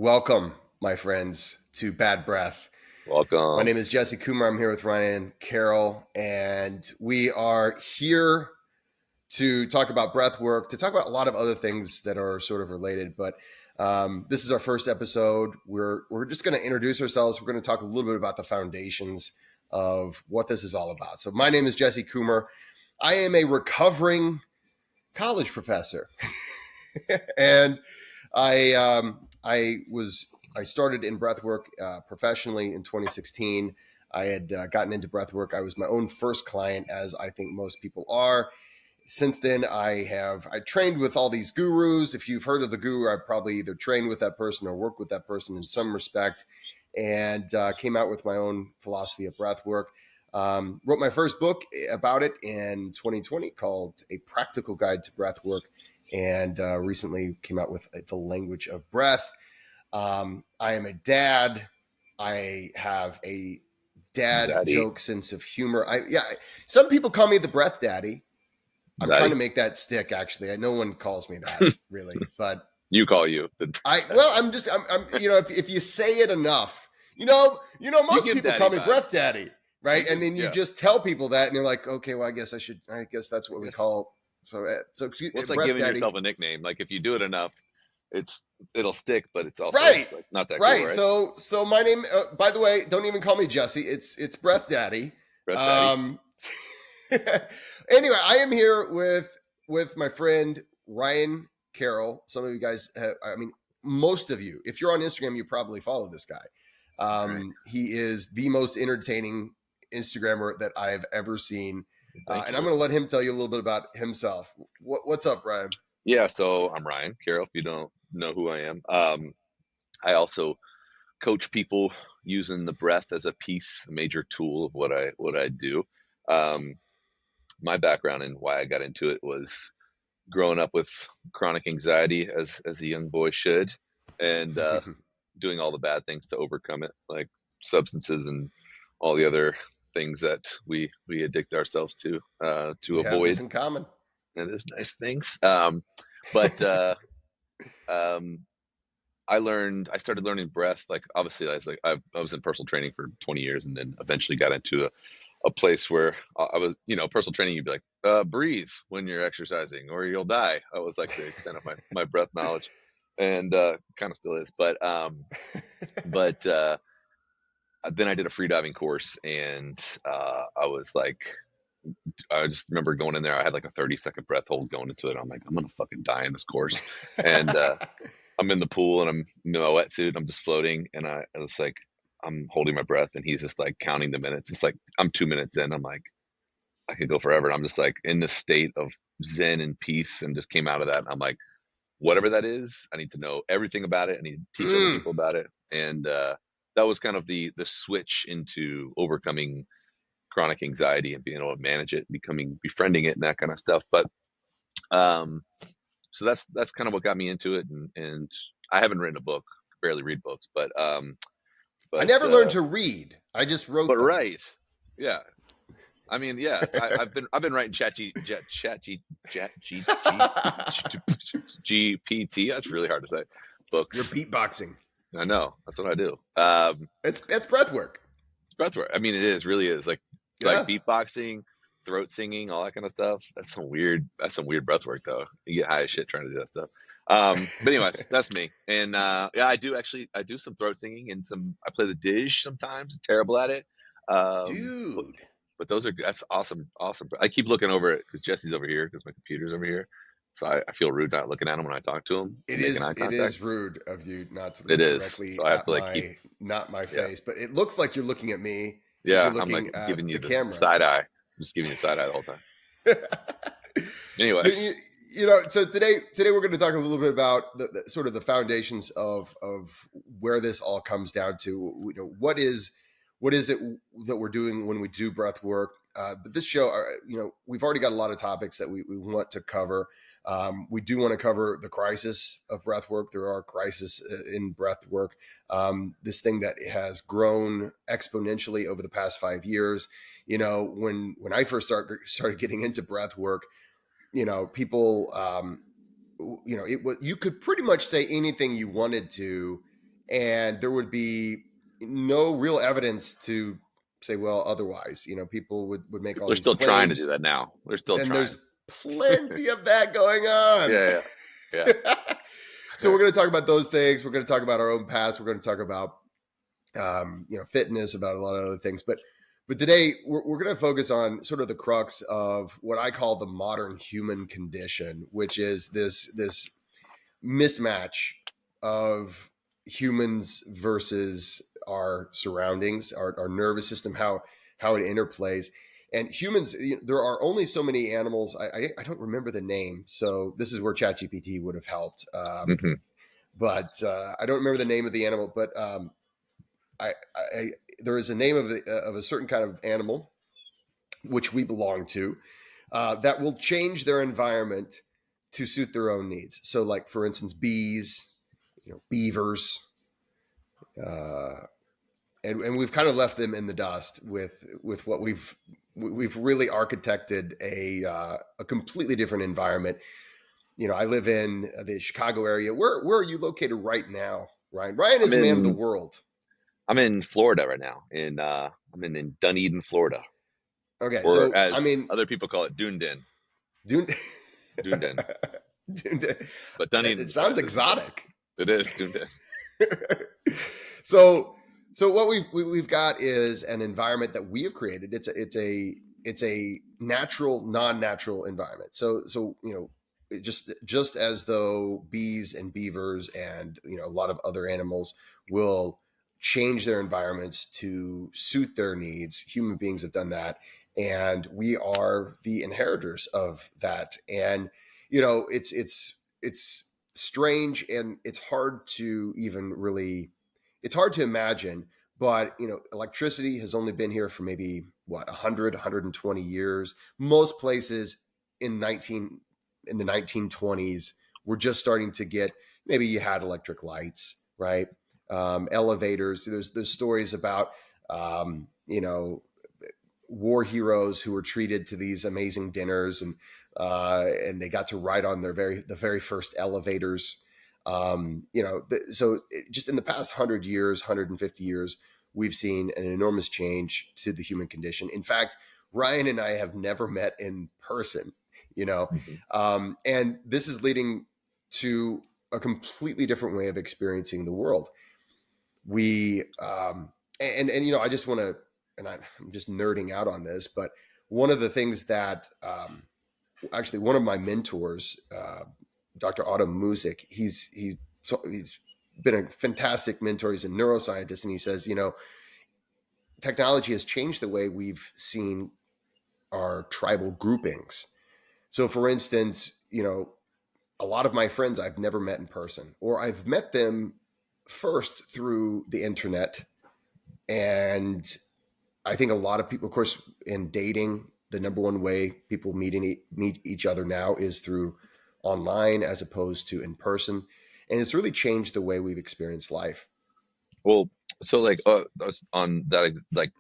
Welcome, my friends, to Bad Breath. My Welcome. name is Jesse Coomer. I'm here with Ryan Carroll, and we are here to talk about breath work, to talk about a lot of other things that are sort of related. But this is our first episode. We're just going to introduce ourselves. We're going to talk a little bit about the foundations of what this is all about. So my name is Jesse Coomer. I am a recovering college professor, and I started in breathwork professionally in 2016. I had gotten into breathwork. I was my own first client, as I think most people are. Since then, I trained with all these gurus. If you've heard of the guru, I've probably either trained with that person or worked with that person in some respect, and came out with my own philosophy of breathwork. Wrote my first book about it in 2020 called A Practical Guide to Breathwork, and recently came out with The Language of Breath. I am a dad. I have a dad Daddy. joke sense of humor. Some people call me the breath daddy. I'm Daddy. trying to make that stick. Actually, no one calls me that really, but You call you. I'm if you say it enough, most people call me breath daddy, right? And then you just tell people that, and they're like, okay, well, I guess that's what we call. So excuse me. It's like giving yourself a nickname. Like if you do it enough, it'll stick, but it's also right. Like not that right. Cool, right? So my name, by the way, don't even call me Jesse. It's breath daddy. Breath daddy. Anyway, I am here with my friend Ryan Carroll. Some of you guys most of you, if you're on Instagram, you probably follow this guy. Right. He is the most entertaining Instagrammer that I've ever seen. And you. I'm going to let him tell you a little bit about himself. What's up, Ryan? Yeah, so I'm Ryan Carroll, if you don't know who I am. I also coach people using the breath as a major tool of what I do. My background and why I got into it was growing up with chronic anxiety as a young boy should, and doing all the bad things to overcome it, like substances and all the other things that we addict ourselves to we avoid. have this in common. It is nice things. But I started learning breath. Like obviously, I was in personal training for 20 years, and then eventually got into a place where I was, personal training. You'd be like, breathe when you're exercising, or you'll die. That was like the extent of my breath knowledge, and kind of still is. But then I did a free diving course, and I just remember going in there. I had like a 30-second breath hold going into it. I'm like, I'm gonna fucking die in this course, and I'm in the pool and I'm in my wetsuit. I'm just floating, and I was like, I'm holding my breath, and he's just like counting the minutes. It's like I'm 2 minutes in. I'm like, I could go forever. And I'm just like in this state of zen and peace, and just came out of that. And I'm like, whatever that is, I need to know everything about it. I need to teach other people about it. And that was kind of the switch into overcoming chronic anxiety and being able to manage it, befriending it, and that kind of stuff. But so that's kind of what got me into it. And I haven't written a book, barely read books, but I never learned to read. I just wrote them. Right. Yeah. I mean, yeah, I've been writing GPT. That's really hard to say. Books. You're beatboxing. I know. That's what I do. It's breath work. It's breath work. I mean, it really is like beatboxing, throat singing, all that kind of stuff. That's some weird breath work though. You get high as shit trying to do that stuff. But anyways, that's me. And I do some throat singing and I play the dish sometimes. I'm terrible at it. Dude. But that's awesome. I keep looking over it because Jesse's over here because my computer's over here. So I feel rude not looking at him when I talk to him. It is rude of you not to look directly at not my face, but it looks like you're looking at me. Yeah, I'm like giving you the camera. Side eye. Just giving you side eye the whole time. Anyway, so today we're going to talk a little bit about the sort of the foundations of where this all comes down to. What is it that we're doing when we do breath work? But this show, we've already got a lot of topics that we want to cover. We do want to cover the crisis of breath work. There are crises in breath work. This thing that has grown exponentially over the past 5 years. When I first started getting into breath work, people, you could pretty much say anything you wanted to, and there would be no real evidence to say, well, otherwise. People would make all They're these still trying to do claims, that now. They're still and trying. there's plenty of that going on. Yeah, yeah, So we're going to talk about those things. We're going to talk about our own past. We're going to talk about fitness, about a lot of other things. But today we're going to focus on sort of the crux of what I call the modern human condition, which is this mismatch of humans versus our surroundings, our nervous system, how it interplays. And humans, there are only so many animals. I don't remember the name, so this is where ChatGPT would have helped. hmm But I don't remember the name of the animal. But there is a name of a certain kind of animal which we belong to that will change their environment to suit their own needs. So, like for instance, bees, beavers, uh, and we've kind of left them in the dust with what we've really architected a completely different environment. I live in the Chicago area. Where are you located right now, Ryan? Ryan I'm is a man of the in world. I'm in Florida right now. I'm in Dunedin, Florida, Okay, or so I as mean, other people call it, Dunedin. Dune. Dunedin. Dune. But It Dunedin's sounds better than Dunedin. exotic. It is Dunedin. so what we've got is an environment that we have created. It's a natural, non-natural environment. So just as though bees and beavers and a lot of other animals will change their environments to suit their needs, human beings have done that, and we are the inheritors of that. And it's strange, and it's hard to even really, it's hard to imagine. But electricity has only been here for maybe 120 years. Most places in 19 in the 1920s were just starting to get, maybe you had electric lights, right? Elevators. There's stories about war heroes who were treated to these amazing dinners, and they got to ride on the very first elevators. Just in the past 100 years, 150 years, we've seen an enormous change to the human condition. In fact, Ryan and I have never met in person, hmm and this is leading to a completely different way of experiencing the world. We I just want to, and I'm just nerding out on this, but one of the things that actually one of my mentors, Dr. Autumn Music, he's been a fantastic mentor. He's a neuroscientist, and he says, technology has changed the way we've seen our tribal groupings. So, for instance, a lot of my friends I've never met in person, or I've met them first through the internet. And I think a lot of people, of course, in dating, the number one way people meet each other now is through online as opposed to in person. And it's really changed the way we've experienced life. Well, so like on that, like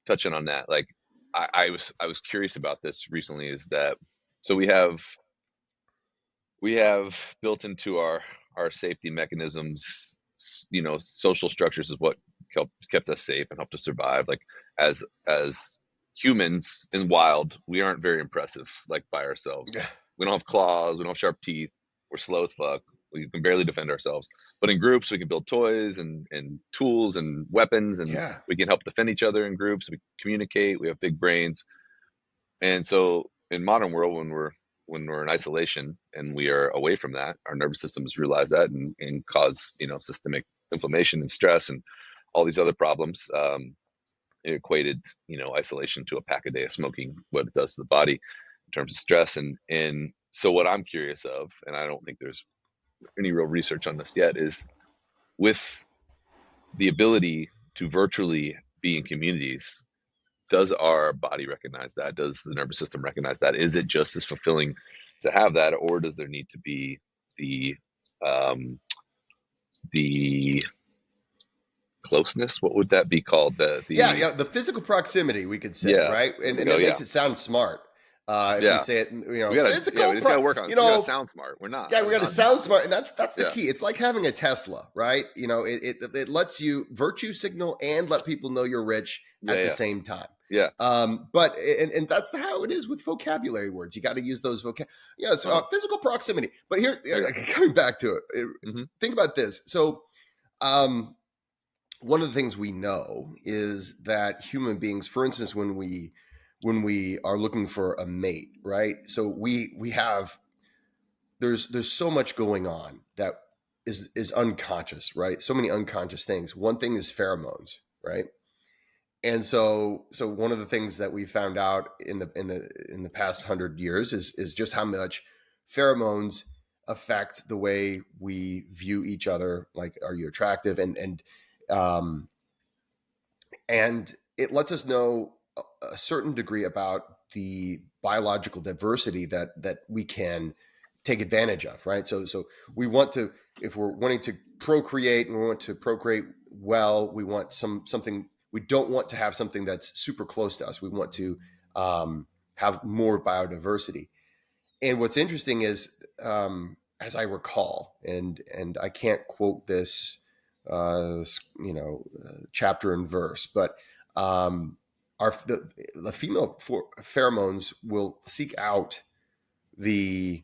touching on that, like I was curious about this recently. Is that so? We have built into our safety mechanisms, social structures is what kept us safe and helped us survive. Like as humans in wild, we aren't very impressive, like by ourselves. Yeah. We don't have claws, we don't have sharp teeth, we're slow as fuck, we can barely defend ourselves. But in groups we can build toys and tools and weapons, and Yeah. we can help defend each other in groups, we communicate, we have big brains. And so in modern world, when we're in isolation and we are away from that, our nervous systems realize that, and cause systemic inflammation and stress and all these other problems. It equated isolation to a pack a day of smoking, what it does to the body in terms of stress. And so what I'm curious of, and I don't think there's any real research on this yet, is with the ability to virtually be in communities, does our body recognize that? Does the nervous system recognize that? Is it just as fulfilling to have that, or does there need to be the um, the closeness? What would that be called? Yeah. The physical proximity, we could say, Yeah, right? there And we and go. that Yeah, makes it sound smart. If we Yeah. say it, We gotta, it's a yeah, we cold, just gotta work on, you we gotta know, sound smart. We're not, yeah, we got to not sound smart. smart, and that's the Yeah. key. It's like having a Tesla, right? It lets you virtue signal and let people know you're rich Yeah. at the Yeah. same time. Yeah. But and that's how it is with vocabulary words. You got to use those Yes, Uh, physical proximity. But here, yeah. coming back to it, Mm-hmm. think about this. So, one of the things we know is that human beings, for instance, when we are looking for a mate, right? So we have there's so much going on that is unconscious, right? So many unconscious things. One thing is pheromones, right? And so one of the things that we found out in the past 100 years is just how much pheromones affect the way we view each other. Like, are you attractive? Um, and it lets us know a certain degree about the biological diversity that we can take advantage of, right? So we want to, if we're wanting to procreate and we want to procreate well, we want something. We don't want to have something that's super close to us. We want to have more biodiversity. And what's interesting is, as I recall, and I can't quote this, chapter and verse, but the female pheromones will seek out the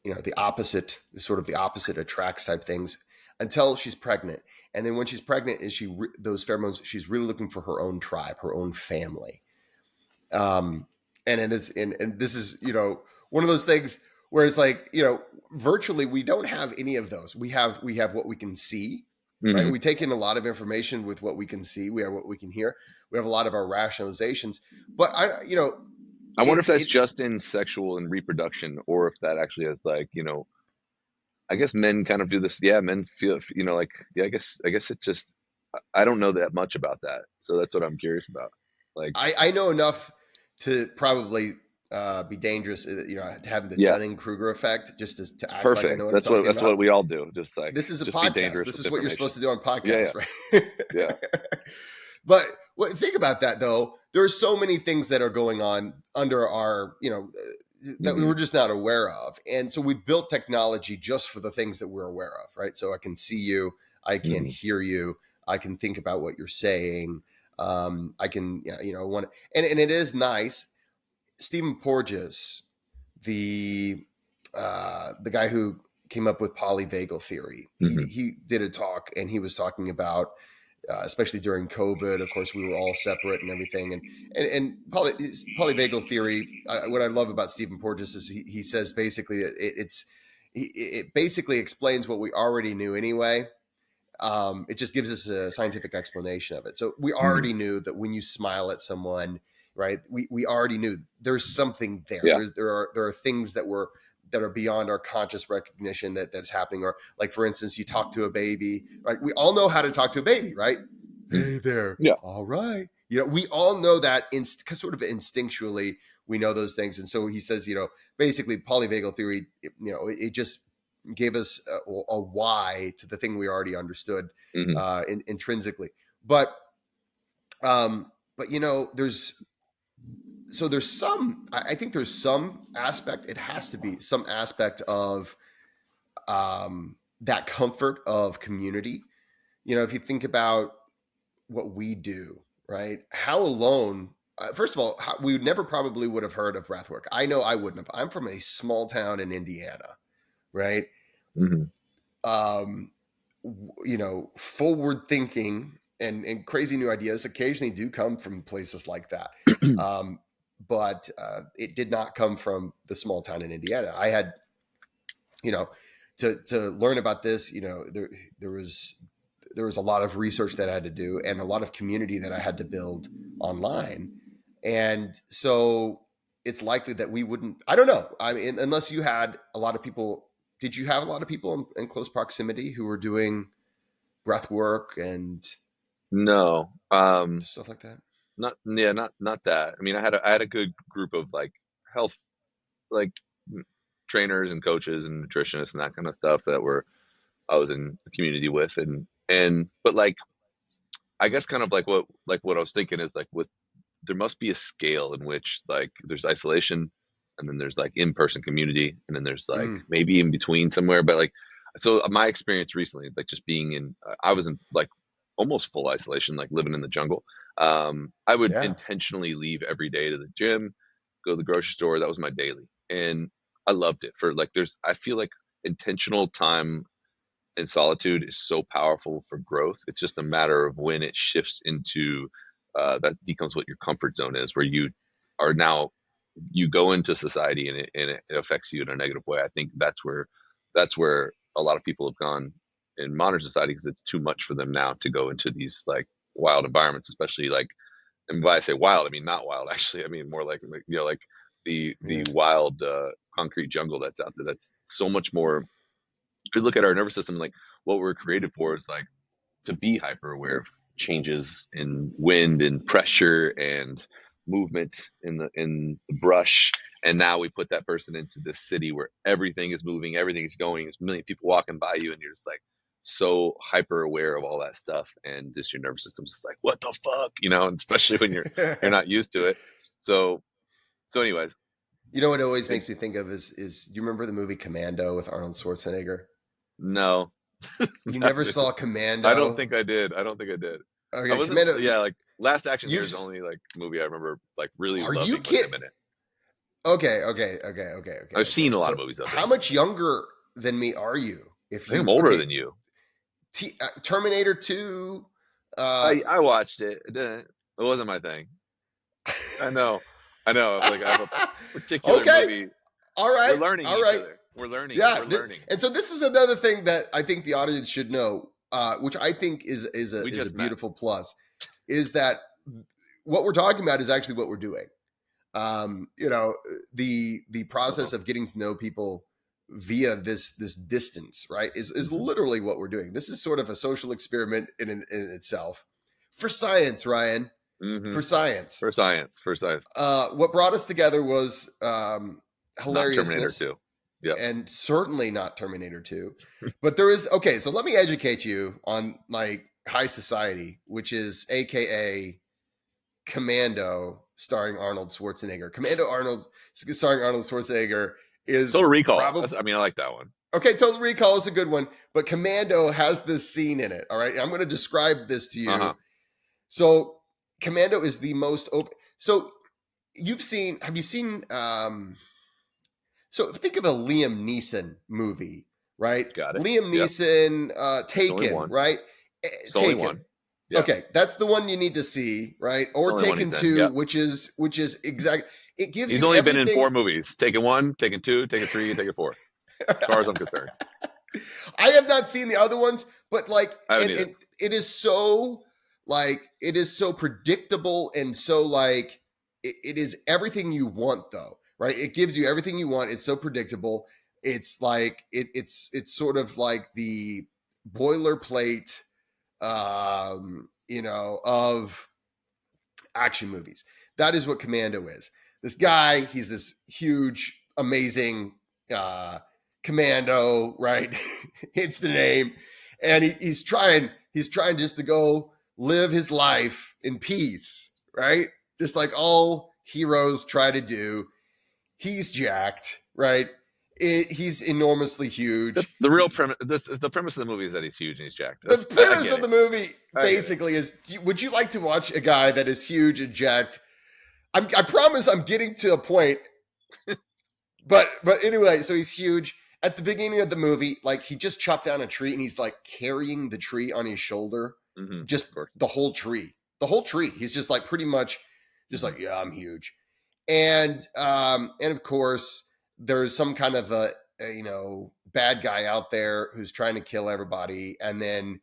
the opposite, sort of the opposite attracts type things until she's pregnant, and then when she's pregnant, those pheromones, she's really looking for her own tribe, her own family. um, and this is one of those things where it's like virtually we don't have any of those. We have what we can see, right? Mm-hmm. We take in a lot of information with what we can see. We have what we can hear. We have a lot of our rationalizations, but I wonder it if that's it just in sexual and reproduction, or if that actually has, like, I guess men kind of do this. Yeah, men feel, like, yeah, I guess it just, I don't know that much about that. So that's what I'm curious about. Like, I know enough to probably be dangerous, having the yeah, Dunning Kruger effect, just to act like I know perfect. what I'm That's what talking that's what about. we all do. Just like, This is a just be podcast. dangerous This with is what you're supposed information. to do on Yeah, podcasts, yeah, right? yeah. But think about that, though. There are so many things that are going on under our, that we Hmm. were just not aware of. And so we built technology just for the things that we're aware of, right? So I can see you, I can Hmm. hear you, I can think about what you're saying. I can, want, and it is nice. Stephen Porges, the the guy who came up with polyvagal theory, Hmm. he did a talk, and he was talking about, especially during COVID. Of course, we were all separate and everything. Polyvagal theory. What I love about Stephen Porges is he says basically it basically explains what we already knew anyway. It just gives us a scientific explanation of it. So we Hmm. already knew that when you smile at someone, right? We already knew there's something there. Yeah. There are things that are beyond our conscious recognition that's happening. Or, like, for instance, you talk to a baby, right? We all know how to talk to a baby, right? Hmm. Hey there. Yeah. All right. We all know that sort of instinctually we know those things. And so he says, basically polyvagal theory, it just gave us a why to the thing we already understood Hmm. intrinsically. But there's some. I think there's some aspect. It has to be some aspect of that comfort of community. If you think about what we do, right? How alone. First of all, we never probably would have heard of breathwork. I know I wouldn't have. I'm from a small town in Indiana, right? Hmm. um, Forward thinking and crazy new ideas occasionally do come from places like that. Um, but it did not come from the small town in Indiana. I had, you know, to learn about this, there was there was a lot of research that I had to do and a lot of community that I had to build online. And so it's likely that we wouldn't, I don't know. I mean, unless you had a lot of people, did you have a lot of people in close proximity who were doing breath work and No. stuff like that? Not, yeah, not that. I mean, I had a good group of, like, health, like, trainers and coaches and nutritionists and that kind of stuff that were I was in the community with, but, like, I guess kind of like what I was thinking is, like, with there must be a scale in which like there's isolation, and then there's like in-person community, and then there's like Mm, maybe in between somewhere. But like, so my experience recently, like just being in, I was in like almost full isolation, like living in the jungle. I would yeah. intentionally leave every day to the gym, go to the grocery store. That was my daily, and I loved it. For like, there's, I feel like intentional time and solitude is so powerful for growth. It's just a matter of when it shifts into that becomes what your comfort zone is, where you are now, you go into society and it affects you in a negative way. I think that's where a lot of people have gone in modern society, because it's too much for them now to go into these like wild environments, especially like, and when I say wild, I mean not wild actually. I mean more like you know, like the Yeah. wild concrete jungle that's out there. That's so much more. You look at our nervous system, like what we're created for is like to be hyper aware of changes in wind and pressure and movement in the brush. And now we put that person into this city where everything is moving, everything is going, there's a million people walking by you, and you're just like so hyper aware of all that stuff, and just your nervous system's just like, what the fuck, you know, and especially when you're not used to it. So anyways, You know what it I always think makes me think of is you remember the movie Commando with Arnold Schwarzenegger? no. You never saw I don't Commando? think I did. I don't think I did. I Okay, wasn't. Commando. Yeah, like Last Action Hero You've is the only like movie I remember like really are you loving with kid? him in it. Okay. I've seen a lot So of movies of how him. much younger than me are you? If I think I'm you older okay, than you. Terminator 2. I watched it. It wasn't my thing. I know. I know. Like I have a particular Okay. movie. All We're right. learning All each right. other. We're learning. Yeah. We're learning. And so this is another thing that I think the audience should know, which I think We is a just met. beautiful plus, is that what we're talking about is actually what we're doing. You know, the Uh-huh. process of getting to know people via this distance, right, is Hmm. literally what we're doing. This is sort of a social experiment in itself for science, Ryan, Hmm. for science. For science. For science. What brought us together was Not Terminator hilariousness, 2. Yep. and certainly not Terminator 2. But there is, okay, so let me educate you on like high society, which is AKA Commando starring Arnold Schwarzenegger. Commando Arnold starring Arnold Schwarzenegger is Total Recall. probably I mean, I like that one. okay. Total Recall is a good one, but Commando has this scene in it. All right, I'm going to describe this to Uh you. huh. So Commando is the most open. So have you seen? So think of a Liam Neeson movie, right? Got it. Liam Yep. Neeson, It's only Taken, one. right? It's only Taken. one. Yeah. Okay, that's the one you need to see, right? It's Or only one Taken he's in. 2, Yep. which is exact. It gives He's you only been in everything. 4 movies. Taken 1, Taken 2, Taken 3, Taken 4. As far as I'm concerned. I have not seen the other ones, but like, I haven't and either. it is so like it is so predictable and so like it is everything you want though, right? It gives you everything you want. It's so predictable. It's like it's sort of like the boilerplate, of action movies. That is what Commando is. This guy, he's this huge, amazing commando, right? It's the name, and he's trying just to go live his life in peace, right? Just like all heroes try to do. He's jacked, right? He's enormously huge. The real premise. This is the premise of the movie is that he's huge and he's jacked. The I premise get of it. the movie I get it. basically is: would you like to watch a guy that is huge and jacked? I promise I'm getting to a point, but anyway, so he's huge. At the beginning of the movie, like he just chopped down a tree and he's like carrying the tree on his shoulder, Mm-hmm. just Of course. the whole tree, the whole tree. He's just like pretty much just Mm-hmm. like, yeah, I'm huge. And of course there's some kind of a bad guy out there who's trying to kill everybody, and then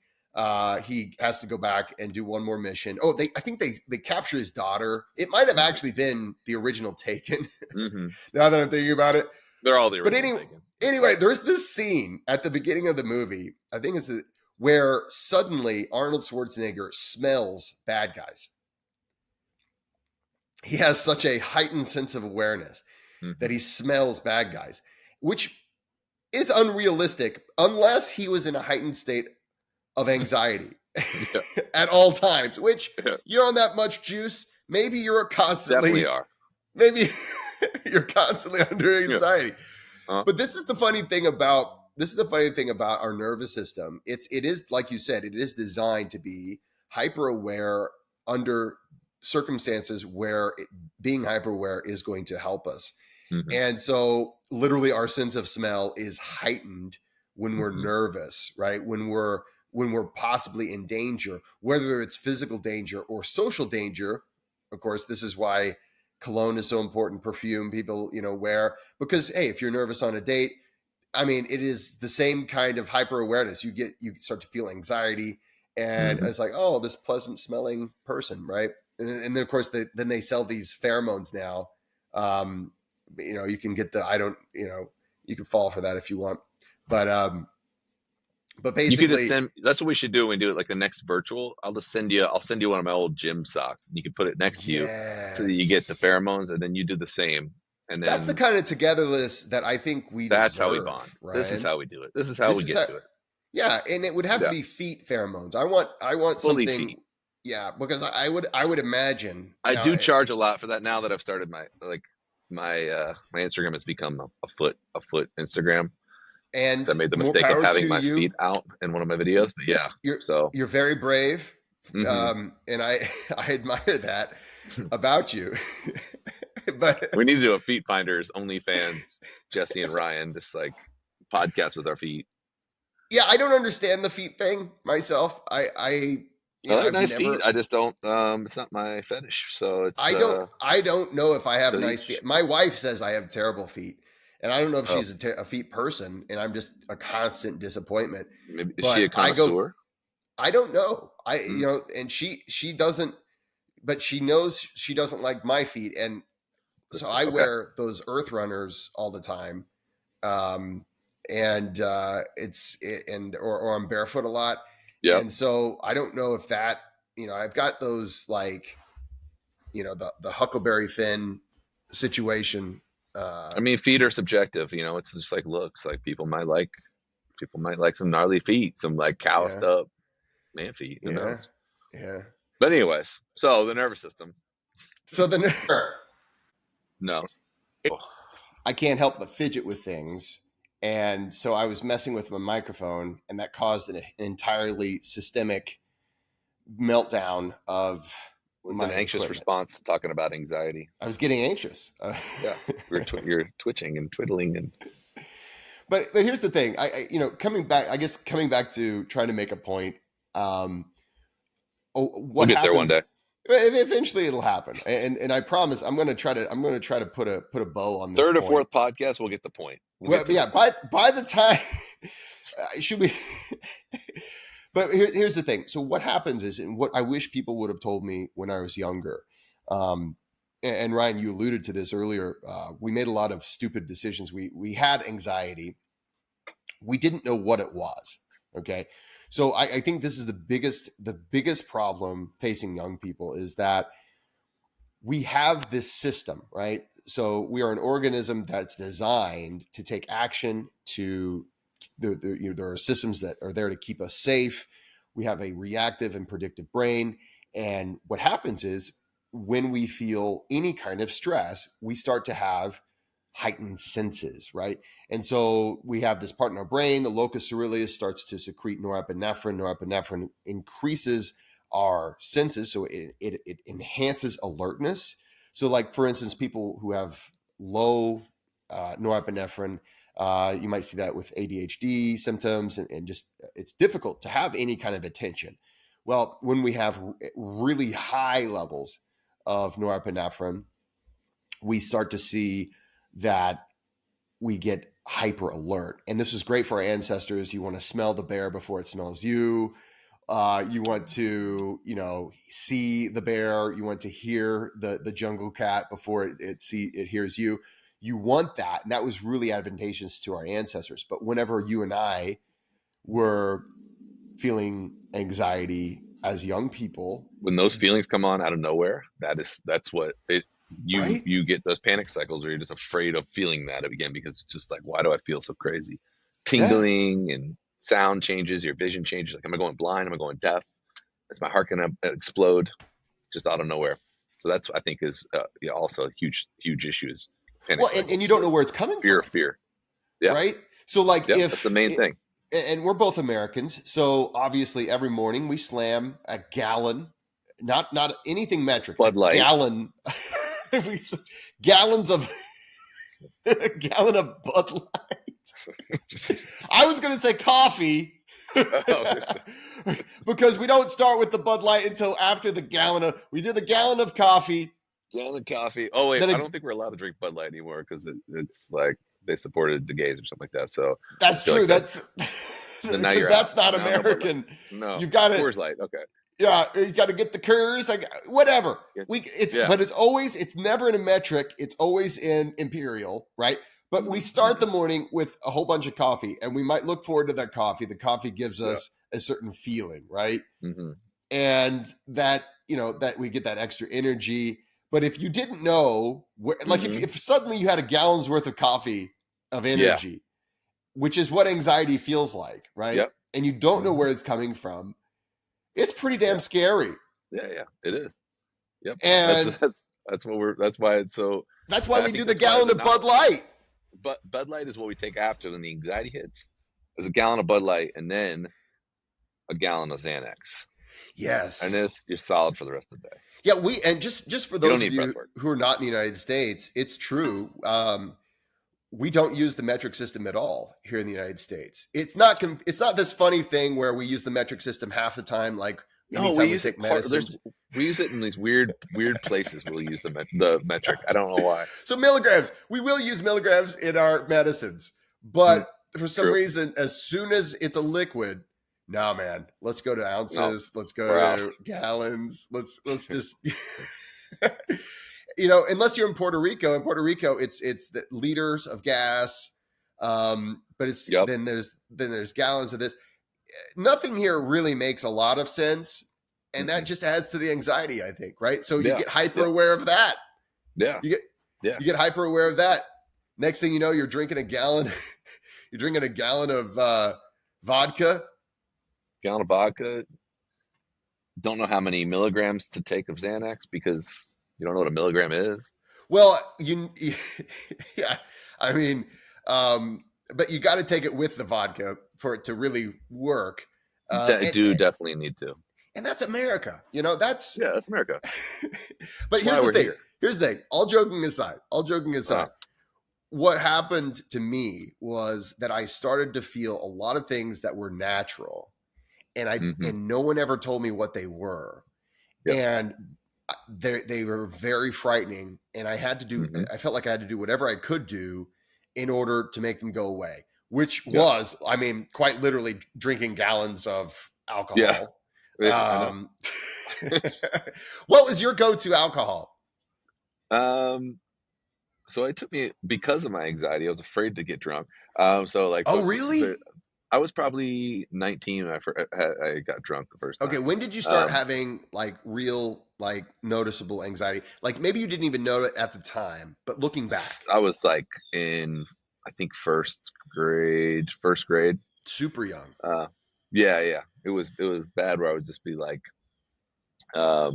he has to go back and do one more mission. Oh, I think they capture his daughter. It might have actually Nice. been the original Taken. Mm-hmm. Now that I'm thinking about it. They're all the But original Taken. anyway, there's this scene at the beginning of the movie. I think where suddenly Arnold Schwarzenegger smells bad guys. He has such a heightened sense of awareness that Mm-hmm. he smells bad guys, which is unrealistic unless he was in a heightened state of anxiety Yeah. at all times, which Yeah. you're on that much juice, maybe you're Definitely constantly, are. maybe you're constantly under Yeah. anxiety. Uh, But this is the funny thing about our nervous system. It is like you said, it is designed to be hyper aware under circumstances where being hyper aware is going to help us. mhm, And so literally our sense of smell is heightened when we're mhm, nervous, right? When we're possibly in danger, whether it's physical danger or social danger. Of course, this is why cologne is so important, perfume people, wear, because hey, if you're nervous on a date, I mean, it is the same kind of hyper awareness. You start to feel anxiety, and mhm. it's like, oh, this pleasant smelling person, right? And then of course then they sell these pheromones now. Um, you can get the I don't, you can fall for that if you want, but You could just basically, send. That's what we should do when we do it. Like the next virtual, I'll just send you. I'll send you one of my old gym socks, and you can put it next to you, so that you get the yes, pheromones, and then you do the same, and that's the then kind of togetherness that I think we that's how we deserve, bond. This is Ryan. how we do it. This is how This we is get how, to it. yeah, and it would have to Yeah, be feet pheromones. I want fully something, feet. yeah, because I would imagine I now. do charge a lot for that now that I've started my Instagram has become a foot Instagram. So I And made the more mistake of power having to my feet you. out in one of my videos. But yeah, You're so you're very brave, hmm and I I admire that about you. But we need to do a feet finders OnlyFans, Jesse and Ryan, just like podcast with our feet. yeah, I don't understand the feet thing myself. I like I've nice feet. never. I just don't. It's not my fetish. So it's I don't know if I have to nice each. feet. My wife says I have terrible feet, and I don't know if Oh, she's a feet person, and I'm just a constant disappointment. maybe is she But a connoisseur? I don't know. Mm, And she doesn't, but she knows she doesn't like my feet, and so I okay. wear those Earth Runners all the time, um, and or I'm barefoot a lot, Yep. and so I don't know if that, I've got those, like, the Huckleberry Finn situation. I mean, feet are subjective. It's just like looks. Like people might like some gnarly feet, some like calloused Yeah, up man feet. Who yeah, knows? yeah. But anyways, so the nervous system. So then No. I can't help but fidget with things. And so I was messing with my microphone, and that caused an entirely systemic meltdown of Was my an anxious equipment. response to talking about anxiety. I was getting anxious. Yeah, you're twitching and twiddling, and But here's the thing. Coming back to trying to make a point. Um, we'll what get there one happens? day. Eventually, it'll happen, and I promise I'm going to try to put a bow on this Third or point. fourth podcast, we'll get the point. We'll Well, get to the yeah. point. By the time should we? But here's the thing. So what happens is, and what I wish people would have told me when I was younger. And Ryan, you alluded to this earlier. We made a lot of stupid decisions. We had anxiety. We didn't know what it was. Okay. So I think this is the biggest problem facing young people is that we have this system, right? So we are an organism that's designed to take action. There are systems that are there to keep us safe. We have a reactive and predictive brain. And what happens is when we feel any kind of stress, we start to have heightened senses, right? And so we have this part in our brain, the locus coeruleus starts to secrete norepinephrine. Norepinephrine increases our senses, so it enhances alertness. So, like, for instance, people who have low norepinephrine, you might see that with ADHD symptoms, and just it's difficult to have any kind of attention. Well, when we have really high levels of norepinephrine, we start to see that we get hyper alert. And this is great for our ancestors. You want to smell the bear before it smells you. You want to, see the bear. You want to hear the jungle cat before it hears you. You want that, and that was really advantageous to our ancestors. But whenever you and I were feeling anxiety as young people, When those feelings come on out of nowhere, that's what it. You right? you get those panic cycles where you're just afraid of feeling that again because it's just like, why do I feel so crazy? Yeah, Tingling and sound changes, your vision changes. Like, am I going blind? Am I going deaf? Is my heart gonna explode just out of nowhere? So that's, I think, is also a huge issue is panic Well, and cycles you don't know or where it's coming fear of from, fear. Yeah. right? So like Yep. That's the main thing. and we're both Americans, so obviously every morning we slam a gallon, not anything metric, a Bud Light. gallon, we, gallons of a gallon of Bud Light. I was going to say coffee. Because we don't start with the Bud Light until after the gallon of, we did the gallon of coffee. Gallon of coffee. Oh wait, Then I don't think we're allowed to drink Bud Light anymore because it's like they supported the gays or something like that. So I that's feel true. like That's then now because you're that's out. not Now no Bud Light. American. No, You've got to, Coors Light. Okay. yeah, you got to get the Coors, like whatever. Yeah. But it's never in a metric. It's always in imperial, right? But we start the morning with a whole bunch of coffee, and we might look forward to that coffee. The coffee gives us a certain feeling, right? Mm-hmm. And that, that we get that extra energy. But if you didn't know, like if suddenly you had a gallon's worth of coffee of energy, which is what anxiety feels like, right? Yep. And you don't know where it's coming from, it's pretty damn scary. Yeah, it is. Yep. And that's why it's so. That's why we do the gallon of Bud Light. But Bud Light is what we take after when the anxiety hits. There's a gallon of Bud Light and then a gallon of Xanax. Yes. And this, you're solid for the rest of the day. Yeah, and just for those of you who are not in the United States, it's true. We don't use the metric system at all here in the United States. It's not this funny thing where we use the metric system half the time, like anytime we take medicines. We use it in these weird places. We'll use the metric. I don't know why. So milligrams, we will use milligrams in our medicines, but for some reason, as soon as it's a liquid, nah, man, let's go to ounces. Let's go to gallons. Let's just, unless you're in Puerto Rico. In Puerto Rico, it's the liters of gas, but it's then there's gallons of this. Nothing here really makes a lot of sense, and that just adds to the anxiety, I think, right? So you get hyper aware of that. Yeah, you get hyper aware of that. Next thing you know, you're drinking a gallon. You're drinking a gallon of vodka. Gallon of vodka. Don't know how many milligrams to take of Xanax because you don't know what a milligram is. Well, yeah, I mean, but you got to take it with the vodka for it to really work. Definitely need to. And that's America. That's America. But here's the thing. Here's the thing. All joking aside, what happened to me was that I started to feel a lot of things that were natural, and and no one ever told me what they were, and they were very frightening. And I had to do. I felt like I had to do whatever I could do in order to make them go away, which was, I mean, quite literally drinking gallons of alcohol. Yeah. What was your go-to alcohol? So it took me, because of my anxiety, I was afraid to get drunk. So like, oh really? I was probably 19 when I got drunk the first time. Okay, when did you start having like real, like noticeable anxiety? Like maybe you didn't even know it at the time, but looking back, I was like in, I think first grade. Super young. Yeah. It was bad where I would just be like, I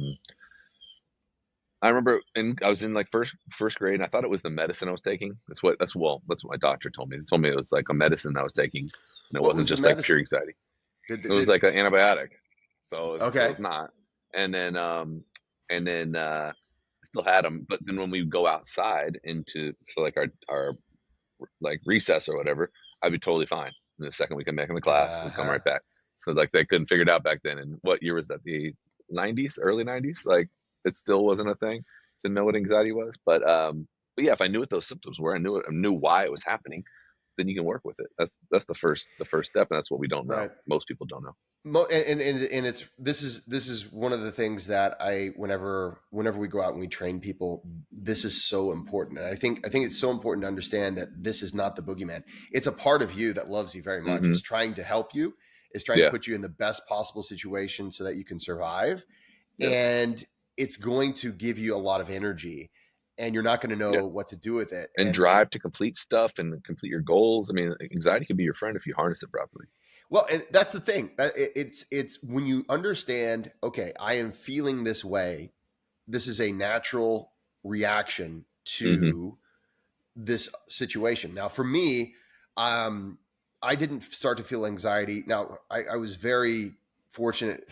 remember, I was in like first grade, and I thought it was the medicine I was taking. That's what my doctor told me. He told me it was like a medicine I was taking, and it wasn't just like pure anxiety. It was like an antibiotic, so it was not. And then I still had them, but then when we go outside into like our like recess or whatever, I'd be totally fine. And the second we come back in the class, we'd come right back. So like they couldn't figure it out back then. And what year was that? The 90s, early 90s, like. It still wasn't a thing to know what anxiety was, but yeah, if I knew what those symptoms were, I knew why it was happening, then you can work with it. That's the first step, and that's what we don't know. Right. Most people don't know. And this is one of the things that whenever we go out and we train people, this is so important. And I think it's so important to understand that this is not the boogeyman. It's a part of you that loves you very much. It's trying to help you. It's trying to put you in the best possible situation so that you can survive. And it's going to give you a lot of energy, and you're not going to know what to do with it. And drive to complete stuff and complete your goals. I mean, anxiety can be your friend if you harness it properly. Well, and that's the thing. It's when you understand, okay, I am feeling this way. this is a natural reaction Mm-hmm. to this situation. Now, for me, I didn't start to feel anxiety. Now, I was very fortunate.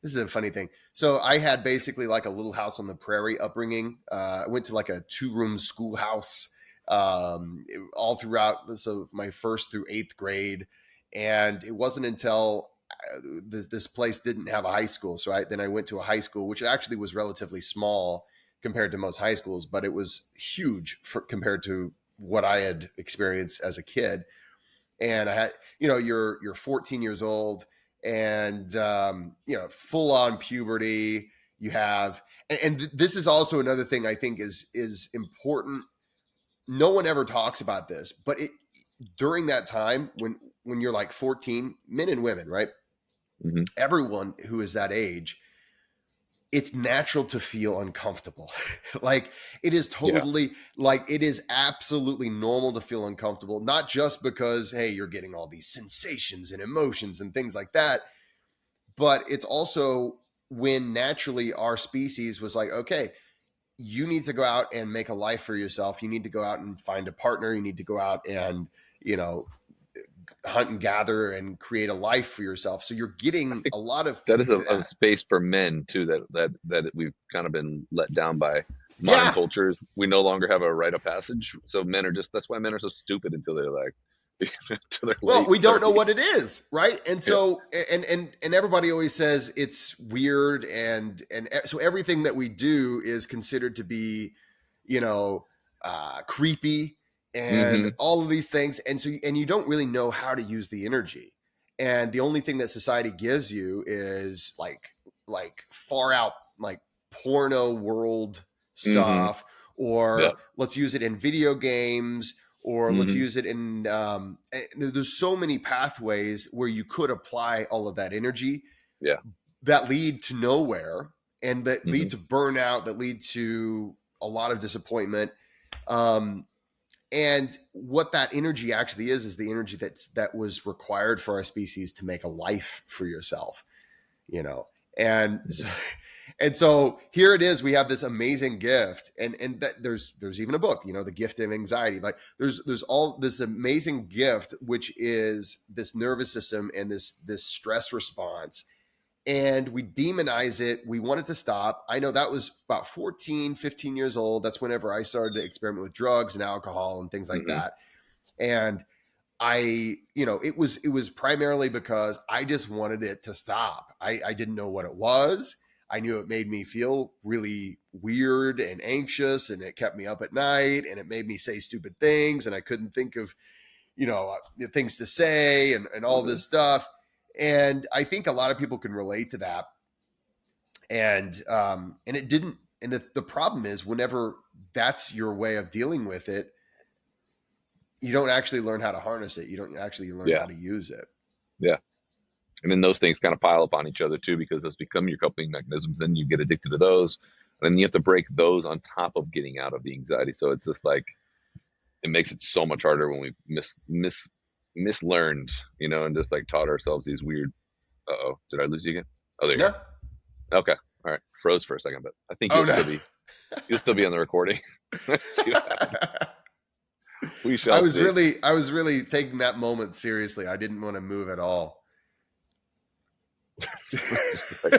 This is a funny thing. So I had basically like a little house on the prairie upbringing. I went to like a 2-room schoolhouse all throughout. So my first through 8th grade. And it wasn't until this place didn't have a high school. So then I went to a high school, which actually was relatively small compared to most high schools, but it was huge compared to what I had experienced as a kid. And I had, you're 14 years old and, full on puberty. You have, and this is also another thing I think is important. No one ever talks about this, but during that time when you're like 14, men and women, right? Mm-hmm. Everyone who is that age, it's natural to feel uncomfortable. Like it is totally like it is absolutely normal to feel uncomfortable, not just because, hey, you're getting all these sensations and emotions and things like that, but it's also when naturally our species was like, okay, you need to go out and make a life for yourself. You need to go out and find a partner. You need to go out and, hunt and gather and create a life for yourself. So you're getting a lot of That is a that. space for men too, that we've kind of been let down by modern Yeah. cultures. We no longer have a rite of passage, so men are just, that's why men are so stupid until they're like until their Well, late we don't know what 30s. it is, right? And Yeah. so, and everybody always says it's weird, and so everything that we do is considered to be, you know, creepy, and Mm-hmm. all of these things, and so, and you don't really know how to use the energy, and the only thing that society gives you is like far out like porno world Mm-hmm. stuff, Yeah. or let's use it in video games, or let's Mm-hmm. use it in there's so many pathways where you could apply all of that energy Yeah. that lead to nowhere, and that Mm-hmm. lead to burnout, that lead to a lot of disappointment. um, and what that energy actually is the energy that was required for our species to make a life for yourself, you know. And so, and so here it is, we have this amazing gift, and that there's even a book, the gift of anxiety. Like there's all this amazing gift, which is this nervous system and this stress response, and we demonize it. We want it to stop. I know that was about 14, 15 years old. That's whenever I started to experiment with drugs and alcohol and things like Mm-hmm. that. And it was primarily because I just wanted it to stop. I didn't know what it was. I knew it made me feel really weird and anxious, and it kept me up at night, and it made me say stupid things, and I couldn't think of, things to say, and all Mm-hmm. this stuff. And I think a lot of people can relate to that. And it didn't. And the problem is, whenever that's your way of dealing with it, you don't actually learn how to harness it. You don't actually learn how Yeah. to use it. Yeah. And then those things kind of pile up on each other too, because those become your coping mechanisms. Then you get addicted to those, and then you have to break those on top of getting out of the anxiety. So it's just like, it makes it so much harder when we mislearned, and just like taught ourselves these weird. Uh-oh, did I lose you again? Oh, there you No. are. Okay, all right. Froze for a second, but I think Oh you'll no. still be on the recording. See what happens. We I shall was see. really I was really taking that moment seriously. I didn't want to move at all. Just like,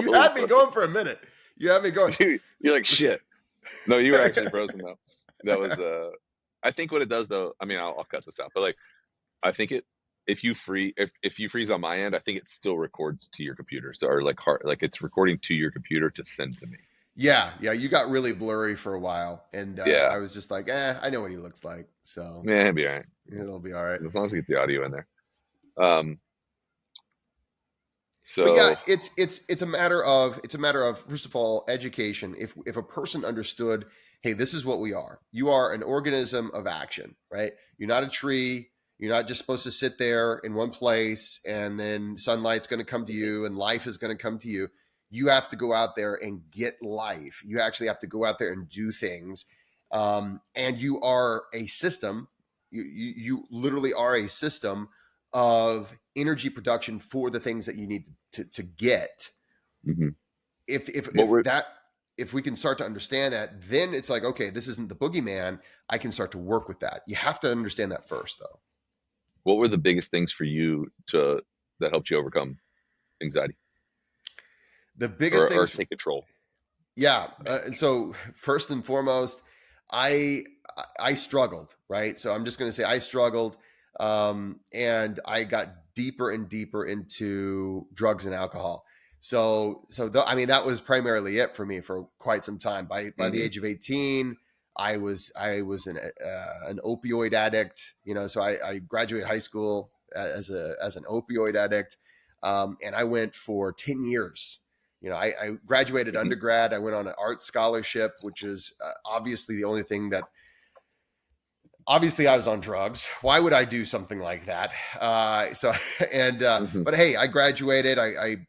You oh, had me going for a minute. You had me going. you're like shit. No, you were actually frozen though. That was I think what it does though. I mean, I'll cut this out, but like, I think if you freeze on my end, I think it still records to your computer. So, or like it's recording to your computer to send to me. Yeah, you got really blurry for a while, and Yeah, I was just like, I know what he looks like, so yeah, it'll be all right. it'll be all right. As long as we get the audio in there. Um, But yeah, so it's a matter of first of all education. If a person understood, hey, this is what we are. You are an organism of action, right? You're not a tree. You're not just supposed to sit there in one place and then sunlight's going to come to you and life is going to come to you. You have to go out there and get life. You actually have to go out there and do things. And you are a system. You literally are a system of energy production for the things that you need to get. mhm. If what if were that if we can start to understand that, then it's like, okay, this isn't the boogeyman. I can start to work with that. You have to understand that first, though. What were the biggest things for you to that helped you overcome anxiety The biggest or things, take control? yeah. And so, first and foremost, I I struggled, right? So I'm just going to say I struggled, and I got deeper and deeper into drugs and alcohol. I mean, that was primarily it for me for quite some time. By the Hmm. age of 18, I was an opioid addict. So I graduated high school as an opioid addict, and I went for 10 years. I graduated Hmm. undergrad. I went on an art scholarship, which is obviously the only thing that obviously I was on drugs. Why would I do something like that? Hmm. But hey, I graduated. I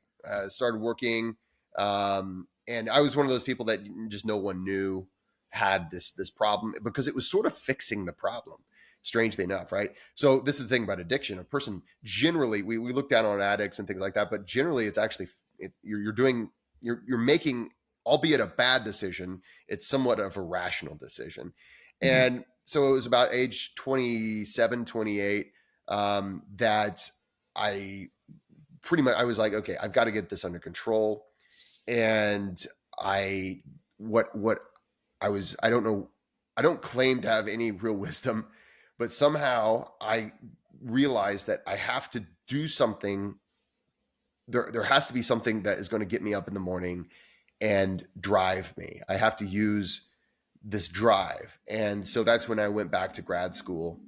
started working, and I was one of those people that just no one knew had this problem because it was sort of fixing the problem. Strangely enough, right? So this is the thing about addiction. A person generally, we look down on addicts and things like that, but generally, it's actually you're doing you're making, albeit a bad decision. It's somewhat of a rational decision, Hmm. and so it was about age 27, 28, that I I was like, okay, I've got to get this under control. And I, what I don't know, I don't claim to have any real wisdom, but somehow I realized that I have to do something. There has to be something that is going to get me up in the morning and drive me. I have to use this drive. And so that's when I went back to grad school,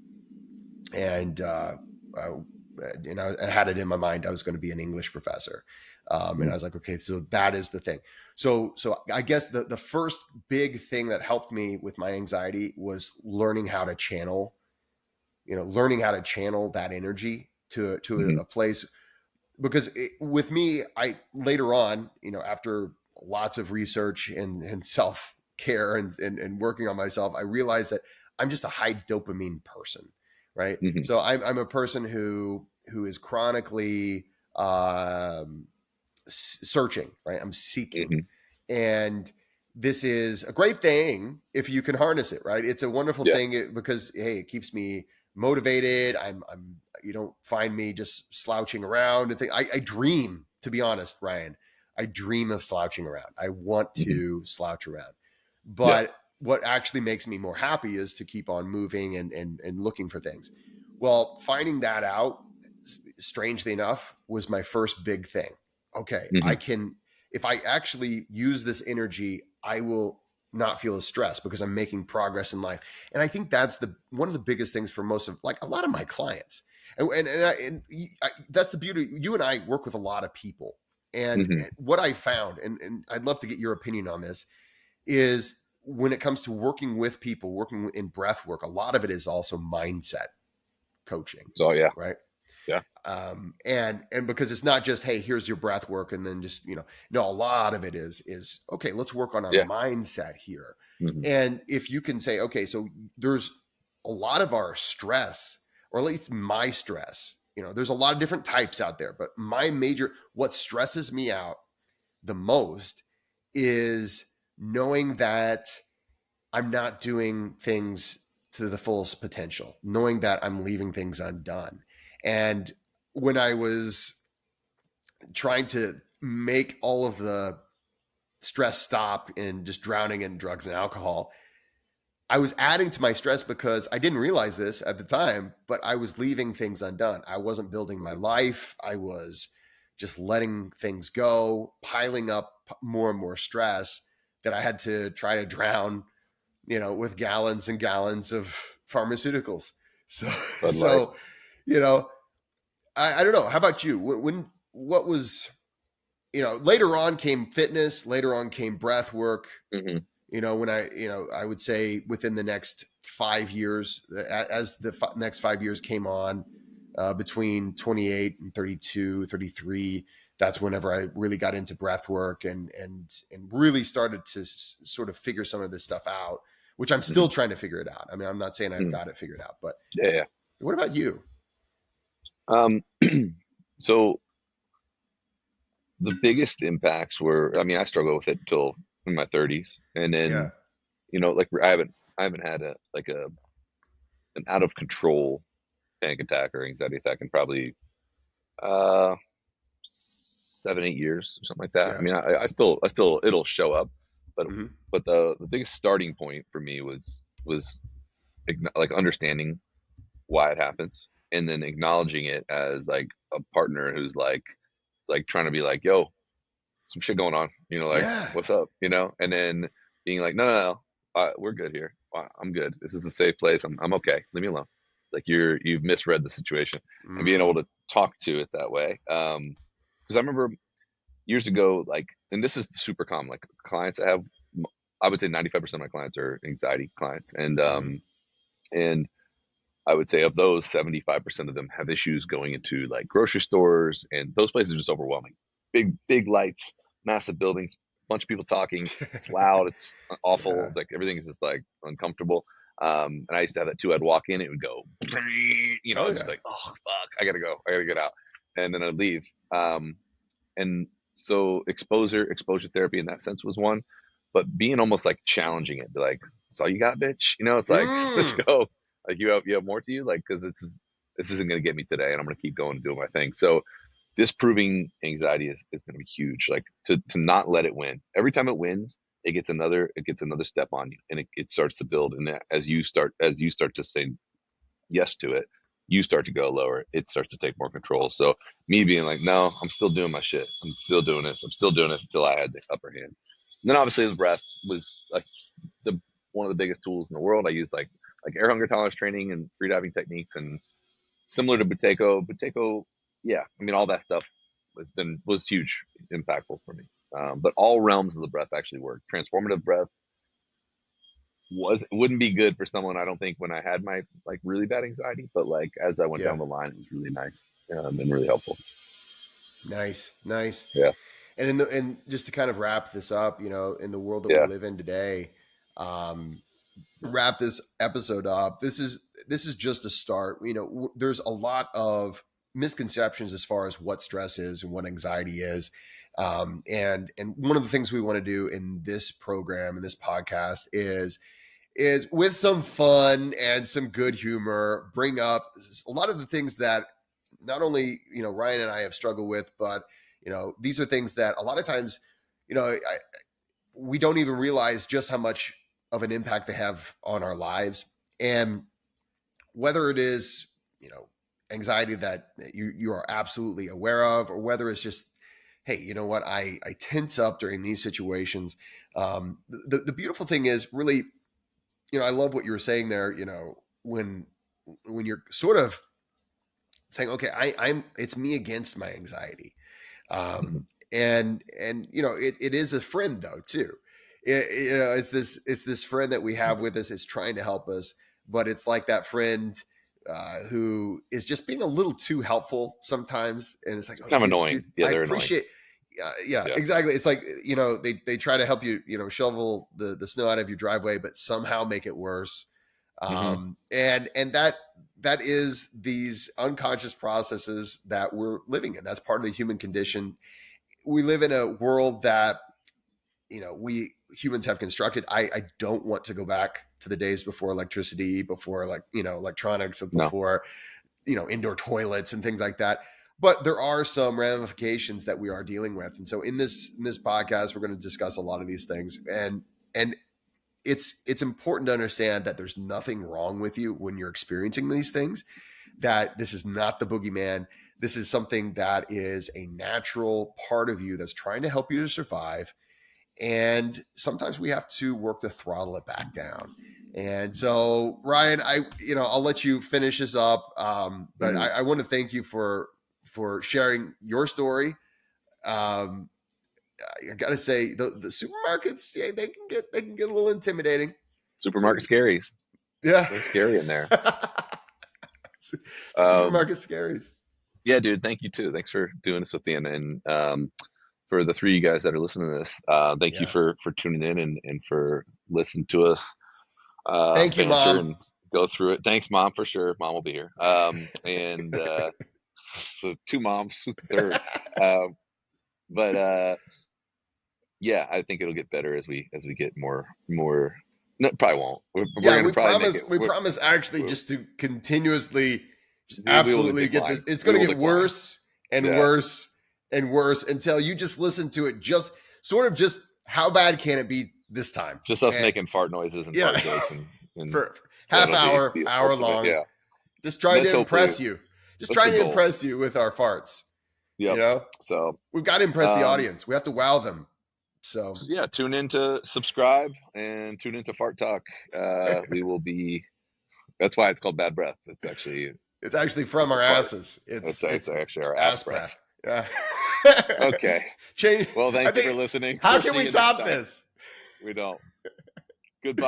and I, I had it in my mind I was going to be an English professor, and I was like, okay, so that is the thing. So I guess the first big thing that helped me with my anxiety was learning how to channel that energy to Hmm. a place, because with me, I later on, after lots of research and self care and working on myself, I realized that I'm just a high dopamine person, right? Hmm. So I'm a person who is chronically searching, right? I'm seeking, Hmm. and this is a great thing if you can harness it, right? It's a wonderful Yeah. thing because hey, it keeps me motivated. I'm You don't find me just slouching around and think. I dream, to be honest, Ryan. I dream of slouching around. I want Hmm. to slouch around, Yeah. but what actually makes me more happy is to keep on moving and looking for things. Well, finding that out, strangely enough, was my first big thing. Okay, I Hmm. can, if I actually use this energy, I will not feel as stressed because I'm making progress in life. And I think that's the one of the biggest things for most of, like, a lot of my clients. And that's the beauty. You and I work with a lot of people, and Hmm. what I found, and I'd love to get your opinion on this, is when it comes to working with people, working in breath work, a lot of it is also mindset coaching, So yeah. right? Yeah. And because it's not just, hey, here's your breath work and then just, no, a lot of it is okay, let's work on our Yeah. mindset here. Hmm. And if you can say, okay, so there's a lot of our stress, or at least my stress, there's a lot of different types out there, but what stresses me out the most is knowing that I'm not doing things to the fullest potential, knowing that I'm leaving things undone. And when I was trying to make all of the stress stop and just drowning in drugs and alcohol, I was adding to my stress because I didn't realize this at the time, but I was leaving things undone. I wasn't building my life. I was just letting things go, piling up more and more stress that I had to try to drown, with gallons and gallons of pharmaceuticals. So, Bud Light. so, you know, I don't know. How about you? What was, later on came fitness, later on came breath work. Hmm. When I would say within the next 5 years, as the next 5 years came on, between 28 and 32, 33, that's whenever I really got into breath work and really started to sort of figure some of this stuff out, which I'm still Hmm. trying to figure it out. I mean, I'm not saying I've Hmm. got it figured out, but Yeah. Yeah. what about you? Um, so the biggest impacts were, I mean, I struggled with it until in my 30s, and Yeah. then like I haven't had an out of control panic attack or anxiety attack in probably uh 7-8 years or something like that. I Yeah. mean, I still it'll show up, but Hmm. the biggest starting point for me was like understanding why it happens, and then acknowledging it as like a partner who's like trying to be like, yo, some shit going on, like, Yeah. what's up, and then being like, no, no, no, we're good here. I'm good. This is a safe place. I'm okay. Leave me alone. Like you've misread the situation, and being able Mm. to talk to it that way. Because I remember years ago, like, and this is super common, like clients I have, I would say 95% of my clients are anxiety clients, Hmm. and I would say of those, 75% of them have issues going into like grocery stores, and those places are just overwhelming. Big, big lights, massive buildings, bunch of people talking. It's loud. It's awful. Yeah. Like everything is just like uncomfortable. And I used to have that too. I'd walk in, it would go, Oh I'd just yeah. be like, oh fuck, I gotta go. I gotta get out. And then I'd leave. And so exposure therapy in that sense was one, but being almost like challenging it, be like, that's all you got, bitch. It's like, let's Mm. go. Like you have more to you, like, because this isn't gonna get me today, and I'm gonna keep going and doing my thing. So disproving anxiety is gonna be huge. Like to not let it win. Every time it wins, it gets another step on you, and it starts to build. And as you start to say yes to it, you start to go lower. It starts to take more control. So me being like, no, I'm still doing my shit. I'm still doing this. I'm still doing this until I had the upper hand. And then obviously the breath was like the one of the biggest tools in the world. I used like air hunger tolerance training and free diving techniques, and similar to Buteyko. Buteyko, yeah, I mean all that stuff was huge, impactful for me. But all realms of the breath actually work. Transformative breath wouldn't be good for someone, I don't think, when I had my like really bad anxiety, but like as I went Yeah. down the line, it was really nice, and really helpful. Nice. Nice. Yeah, And just to kind of wrap this up, in the world that we yeah, live in today, um, wrap this episode up. This is just a start. There's a lot of misconceptions as far as what stress is and what anxiety is. And one of the things we want to do in this program and this podcast is with some fun and some good humor, bring up a lot of the things that not only Ryan and I have struggled with, but these are things that a lot of times we don't even realize just how much of an impact they have on our lives. And whether it is anxiety that you are absolutely aware of, or whether it's just, hey, you know what, I tense up during these situations. The beautiful thing is really, I love what you were saying there. When you're sort of saying, okay, I'm it's me against my anxiety. hmm And it is a friend though too. It's this friend that we have with us. It's trying to help us, but it's like that friend who is just being a little too helpful sometimes. And it's like, oh, kind of dude, annoying. Yeah, I they're annoying. appreciate. Yeah, Yeah. exactly. It's like they try to help you, shovel the snow out of your driveway, but somehow make it worse. hmm And that is these unconscious processes that we're living in. That's part of the human condition. We live in a world that we humans have constructed. I don't want to go back to the days before electricity, before electronics, and No. before indoor toilets and things like that. But there are some ramifications that we are dealing with, and so in this podcast, we're going to discuss a lot of these things. And it's important to understand that there's nothing wrong with you when you're experiencing these things, that this is not the boogeyman. This is something that is a natural part of you that's trying to help you to survive. And sometimes we have to work to throttle it back down. And so, Ryan, I'll let you finish this up. But hmm I want to thank you for sharing your story. Um, I got to say, the supermarkets, yeah, they can get a little intimidating. Supermarket scaries. Yeah. They're scary in there. Um, Supermarket scaries. yeah, dude. Thank you too. Thanks for doing this with me, and for the three of you guys that are listening to this, thank you Yeah. for tuning in and for listening to us Thank you, banter Mom. and go through it. Thanks, Mom, for sure. Mom will be here. And so two moms, who's the third? Um, but Yeah, I think it'll get better as we get more. No, probably won't. We're Yeah, gonna probably make it. we promise actually We're, just to continuously, just we will absolutely get this. decline. It's We going to will get decline. worse and Yeah, worse and worse until you just listen to it. Just sort of just how bad can it be this time? just us And making fart noises and yeah, fart jokes, and for half that'll be hour, the hour ultimate. long, Yeah, just trying that's to hopefully impress you. Just that's the trying to goal. impress you with our farts. You Yep. know, So, we've got to impress the um, audience. We have to wow them. So yeah, tune in to subscribe and tune into Fart Talk. We will be. That's why it's called Bad Breath. it's actually from It's a our fart. asses. It's It's actually our ass ass breath. breath. Yeah. Okay. Change. Well, I thank you for think. listening. How We'll can see we you next top time. this? We don't. Goodbye.